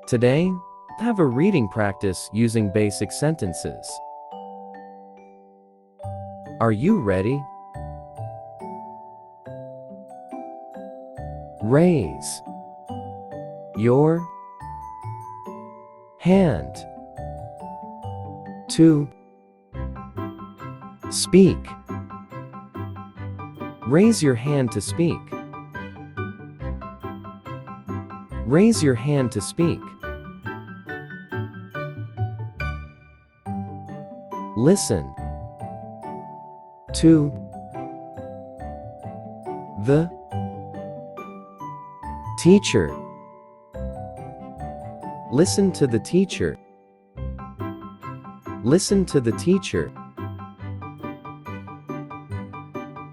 Today, have a reading practice using basic sentences. Are you ready? Raise your hand to speak. Raise your hand to speak. Raise your hand to speak. Listen to the teacher. Listen to the teacher. Listen to the teacher.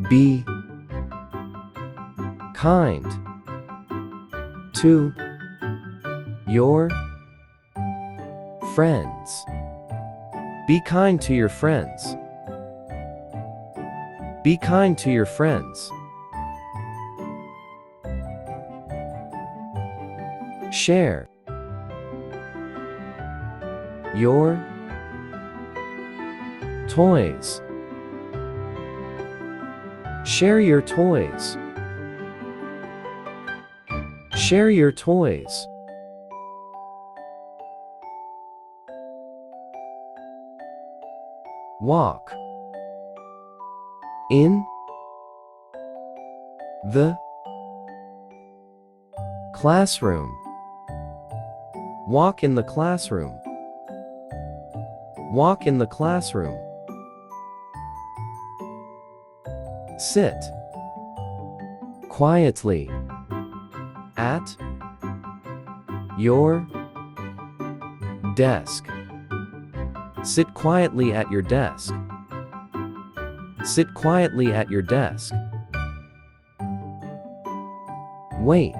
Be kind to your friends. Be kind to your friends. Be kind to your friends. Share your toys. Share your toys. Share your toys. Walk in the classroom. Walk in the classroom. Walk in the classroom. Sit quietly at your desk. Sit quietly at your desk. Sit quietly at your desk. Wait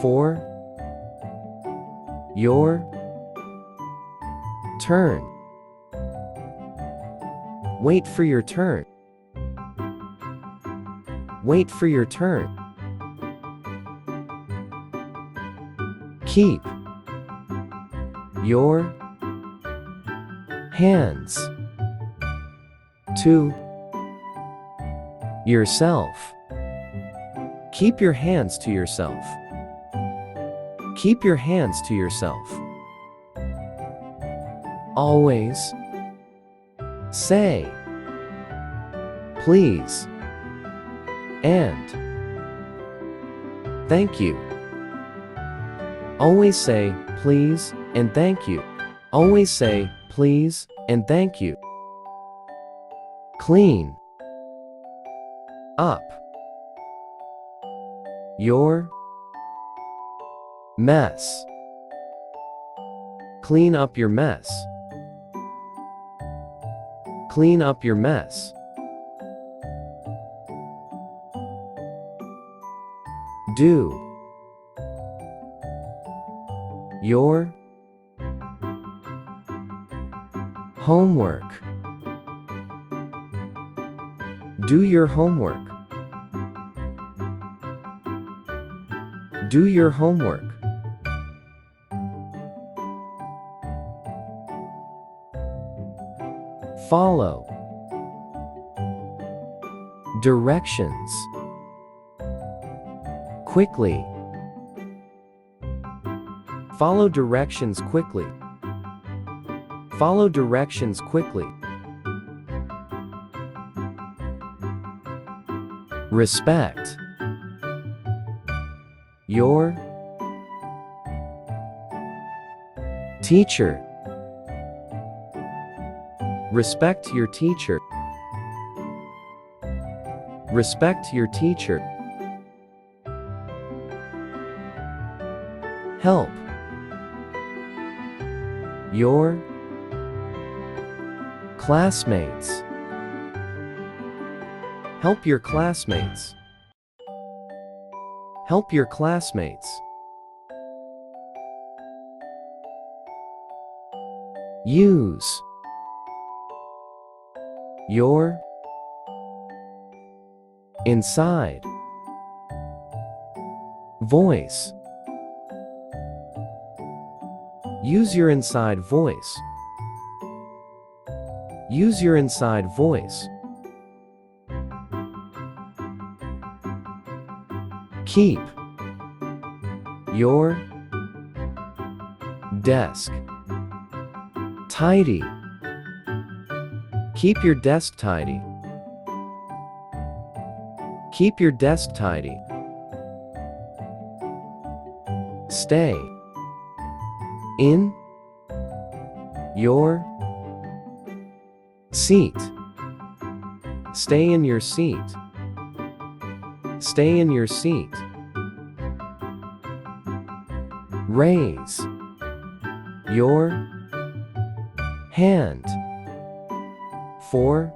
for your turn. Wait for your turn. Wait for your turn. Keep your hands to yourself. Keep your hands to yourself. Keep your hands to yourself. Always say please and thank you. Always say please and thank you. Always say please and thank you. Clean up your mess. Clean up your mess. Clean up your mess. Do your homework. Do your homework. Do your homework. Follow directions quickly. Follow directions quickly. Follow directions quickly. Respect your teacher. Respect your teacher. Respect your teacher. Help your classmates. Help your classmates. Help your classmates. Use your inside voice. Use your inside voice. Use your inside voice. Keep your desk tidy. Keep your desk tidy. Keep your desk tidy. Stay in your seat. Stay in your seat. Stay in your seat. Raise your hand for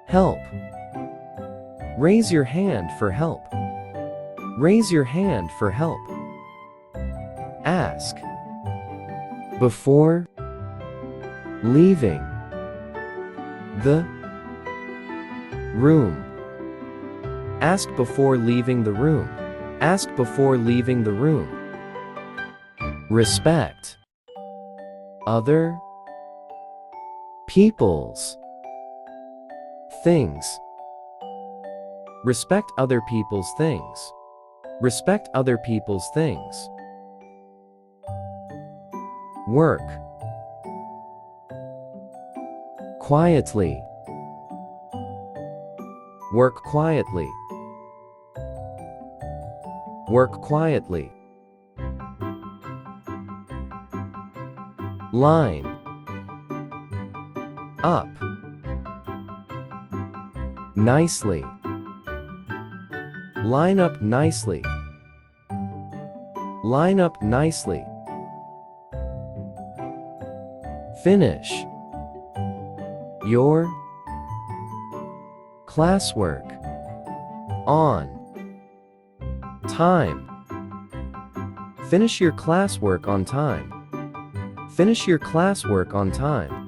help. Raise your hand for help. Raise your hand for help. Ask before leaving the room. Ask before leaving the room. Ask before leaving the room. Respect other people's things. Respect other people's things. Respect other people's things. Work quietly. Work quietly. Work quietly. Line up nicely. Line up nicely. Line up nicely. Finish your classwork on time. Finish your classwork on time. Finish your classwork on time.